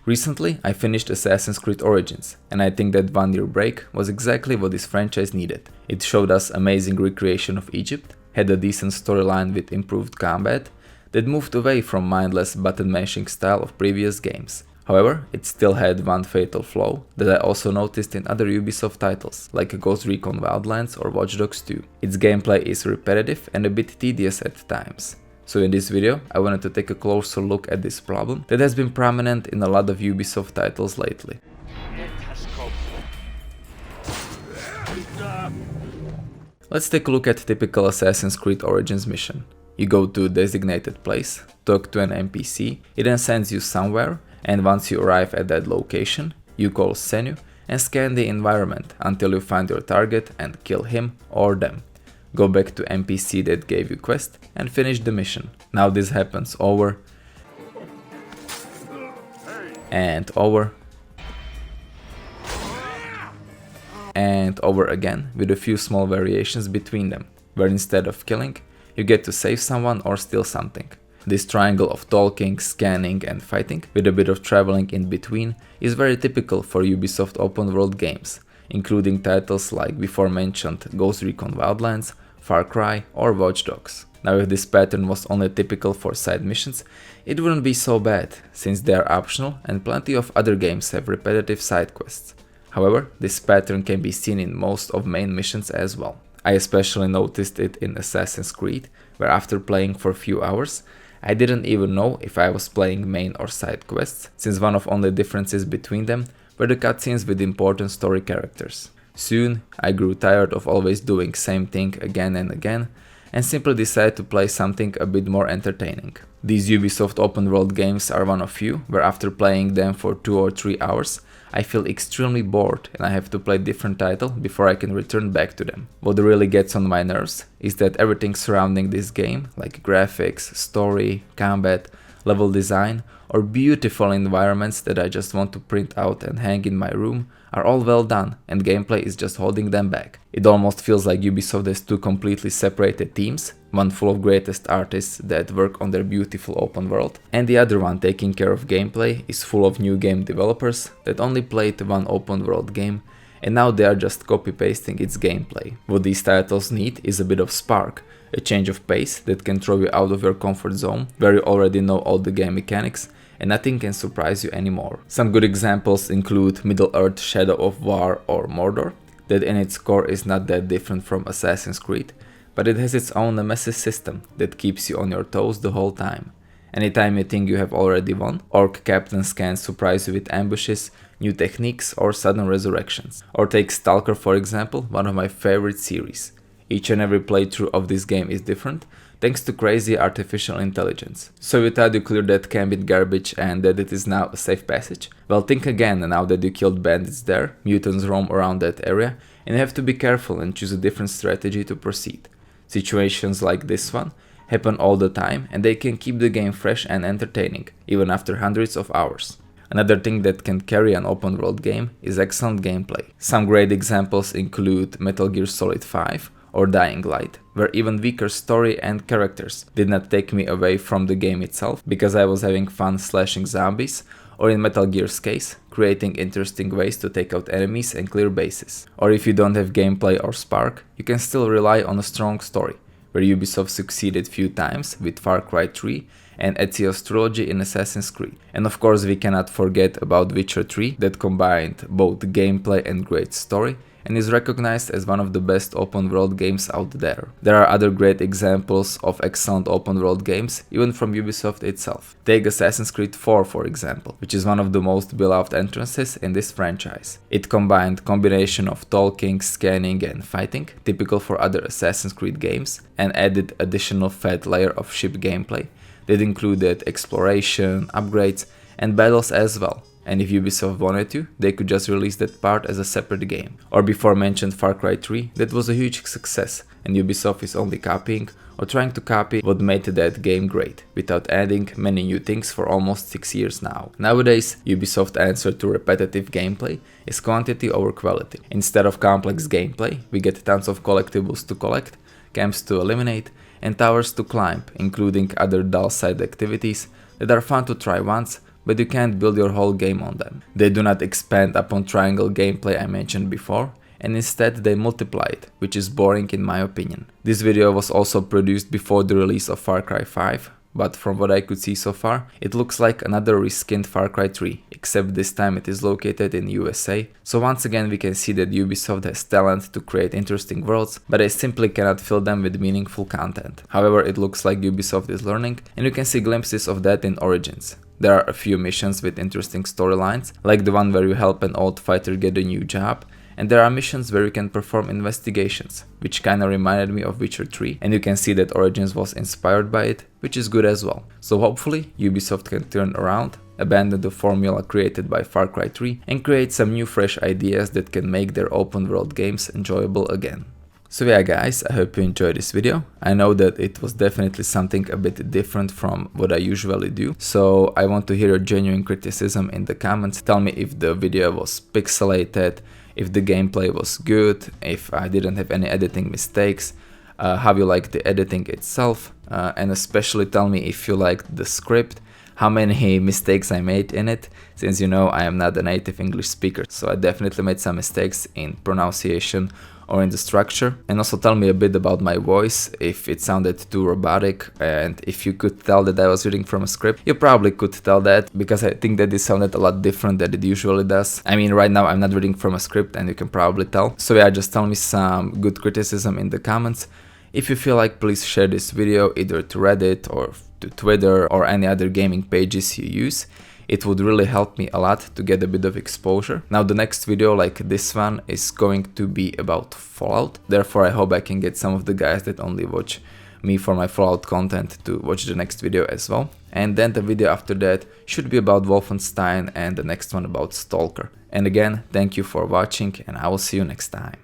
Recently, I finished Assassin's Creed Origins, and I think that 1 year break was exactly what this franchise needed. It showed us amazing recreation of Egypt, had a decent storyline with improved combat, that moved away from mindless button mashing style of previous games. However, it still had one fatal flaw that I also noticed in other Ubisoft titles, like Ghost Recon Wildlands or Watch Dogs 2. Its gameplay is repetitive and a bit tedious at times. So in this video, I wanted to take a closer look at this problem that has been prominent in a lot of Ubisoft titles lately. Let's take a look at typical Assassin's Creed Origins mission. You go to a designated place, talk to an NPC, it then sends you somewhere, and once you arrive at that location, you call Senu and scan the environment until you find your target and kill him or them. Go back to NPC that gave you quest and finish the mission. Now this happens over and over and over again, with a few small variations between them, where instead of killing, you get to save someone or steal something. This triangle of talking, scanning and fighting, with a bit of traveling in between, is very typical for Ubisoft open world games, including titles like before mentioned Ghost Recon Wildlands, Far Cry or Watch Dogs. Now if this pattern was only typical for side missions, it wouldn't be so bad, since they are optional and plenty of other games have repetitive side quests. However, this pattern can be seen in most of main missions as well. I especially noticed it in Assassin's Creed, where after playing for a few hours, I didn't even know if I was playing main or side quests, since one of only differences between them were the cutscenes with important story characters. Soon, I grew tired of always doing same thing again and again, and simply decided to play something a bit more entertaining. These Ubisoft open world games are one of few where after playing them for 2 or 3 hours, I feel extremely bored and I have to play a different title before I can return back to them. What really gets on my nerves is that everything surrounding this game, like graphics, story, combat, level design, or beautiful environments that I just want to print out and hang in my room, are all well done and gameplay is just holding them back. It almost feels like Ubisoft has two completely separated teams, one full of greatest artists that work on their beautiful open world, and the other one taking care of gameplay is full of new game developers that only played one open world game and now they are just copy-pasting its gameplay. What these titles need is a bit of spark, a change of pace that can throw you out of your comfort zone, where you already know all the game mechanics and nothing can surprise you anymore. Some good examples include Middle-earth: Shadow of War or Mordor, that in its core is not that different from Assassin's Creed, but it has its own nemesis system that keeps you on your toes the whole time. Anytime you think you have already won, orc captains can surprise you with ambushes, new techniques or sudden resurrections. Or take Stalker for example, one of my favorite series. Each and every playthrough of this game is different, thanks to crazy artificial intelligence. So you thought you cleared that camp with garbage and that it is now a safe passage? Well, think again now that you killed bandits there, mutants roam around that area, and you have to be careful and choose a different strategy to proceed. Situations like this one happen all the time and they can keep the game fresh and entertaining, even after hundreds of hours. Another thing that can carry an open world game is excellent gameplay. Some great examples include Metal Gear Solid 5 or Dying Light, where even weaker story and characters did not take me away from the game itself because I was having fun slashing zombies, or in Metal Gear's case, creating interesting ways to take out enemies and clear bases. Or if you don't have gameplay or spark, you can still rely on a strong story, where Ubisoft succeeded few times with Far Cry 3 and Ezio's trilogy in Assassin's Creed. And of course we cannot forget about Witcher 3 that combined both gameplay and great story and is recognized as one of the best open world games out there. There are other great examples of excellent open world games even from Ubisoft itself. Take Assassin's Creed 4 for example, which is one of the most beloved entrances in this franchise. It combined combination of talking, scanning and fighting, typical for other Assassin's Creed games, and added additional fat layer of ship gameplay that included exploration, upgrades and battles as well. And if Ubisoft wanted to, they could just release that part as a separate game. Or before mentioned Far Cry 3, that was a huge success and Ubisoft is only copying or trying to copy what made that game great, without adding many new things for almost 6 years now. Nowadays, Ubisoft's answer to repetitive gameplay is quantity over quality. Instead of complex gameplay, we get tons of collectibles to collect, camps to eliminate, and towers to climb, including other dull side activities that are fun to try once, but you can't build your whole game on them. They do not expand upon triangle gameplay I mentioned before, and instead they multiply it, which is boring in my opinion. This video was also produced before the release of Far Cry 5, but from what I could see so far, it looks like another reskinned Far Cry 3, except this time it is located in USA. So once again we can see that Ubisoft has talent to create interesting worlds, but they simply cannot fill them with meaningful content. However, it looks like Ubisoft is learning, and you can see glimpses of that in Origins. There are a few missions with interesting storylines, like the one where you help an old fighter get a new job, and there are missions where you can perform investigations, which kinda reminded me of Witcher 3, and you can see that Origins was inspired by it, which is good as well. So hopefully Ubisoft can turn around, abandon the formula created by Far Cry 3, and create some new fresh ideas that can make their open world games enjoyable again. So yeah guys, I hope you enjoyed this video. I know that it was definitely something a bit different from what I usually do, so I want to hear a genuine criticism in the comments. Tell me if the video was pixelated, if the gameplay was good, if I didn't have any editing mistakes, how you like the editing itself, and especially tell me if you liked the script, how many mistakes I made in it, since you know I am not a native English speaker, so I definitely made some mistakes in pronunciation or in the structure. And also tell me a bit about my voice, if it sounded too robotic, and if you could tell that I was reading from a script. You probably could tell that, because I think that this sounded a lot different than it usually does. I mean, right now I'm not reading from a script and you can probably tell. So yeah, just tell me some good criticism in the comments. If you feel like, please share this video either to Reddit or to Twitter or any other gaming pages you use. It would really help me a lot to get a bit of exposure. Now the next video, like this one, is going to be about Fallout. Therefore I hope I can get some of the guys that only watch me for my Fallout content to watch the next video as well. And then the video after that should be about Wolfenstein, and the next one about Stalker. And again, thank you for watching, and I will see you next time.